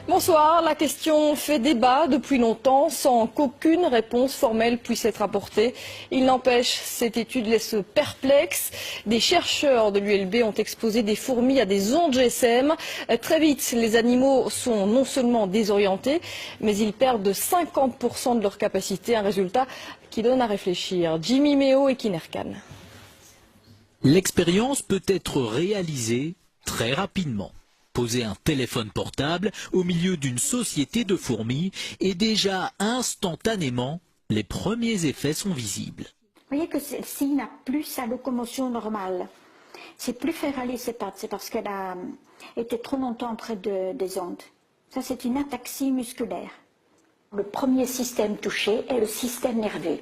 Bonsoir, la question fait débat depuis longtemps sans qu'aucune réponse formelle puisse être apportée. Il n'empêche, cette étude laisse perplexe. Des chercheurs de l'ULB ont exposé des fourmis à des ondes GSM. Très vite, les animaux sont non seulement désorientés, mais ils perdent de 50% de leur capacité, un résultat qui donne à réfléchir. Jimmy Méo et Kinerkan. L'expérience peut être réalisée très rapidement. Poser un téléphone portable au milieu d'une société de fourmis et déjà instantanément, les premiers effets sont visibles. Vous voyez que celle-ci n'a plus sa locomotion normale. C'est plus faire aller ses pattes, c'est parce qu'elle a été trop longtemps près des ondes. Ça, c'est une ataxie musculaire. Le premier système touché est le système nerveux.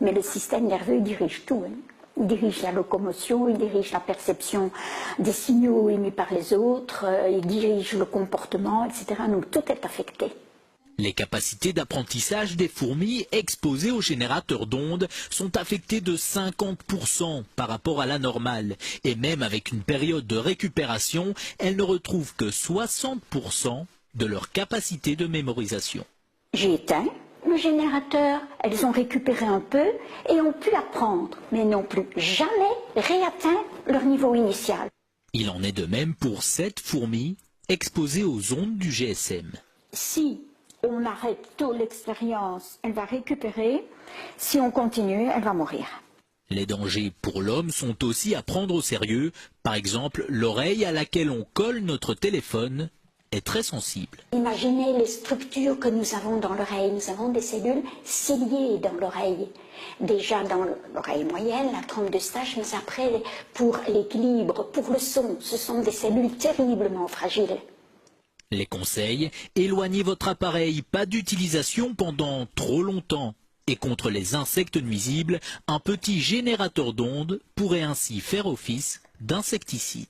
Mais le système nerveux dirige tout. Il dirige la locomotion, il dirige la perception des signaux émis par les autres, il dirige le comportement, etc. Donc tout est affecté. Les capacités d'apprentissage des fourmis exposées aux générateurs d'ondes sont affectées de 50% par rapport à la normale. Et même avec une période de récupération, elles ne retrouvent que 60% de leur capacité de mémorisation. J'ai éteint le générateur, elles ont récupéré un peu et ont pu apprendre, mais n'ont plus jamais réatteint leur niveau initial. Il en est de même pour 7 fourmis exposées aux ondes du GSM. Si on arrête tôt l'expérience, elle va récupérer. Si on continue, elle va mourir. Les dangers pour l'homme sont aussi à prendre au sérieux. Par exemple, l'oreille à laquelle on colle notre téléphone est très sensible. Imaginez les structures que nous avons dans l'oreille. Nous avons des cellules ciliées dans l'oreille. Déjà dans l'oreille moyenne, la trompe d'Eustache, mais après, pour l'équilibre, pour le son, ce sont des cellules terriblement fragiles. Les conseils, éloignez votre appareil, pas d'utilisation pendant trop longtemps. Et contre les insectes nuisibles, un petit générateur d'ondes pourrait ainsi faire office d'insecticide.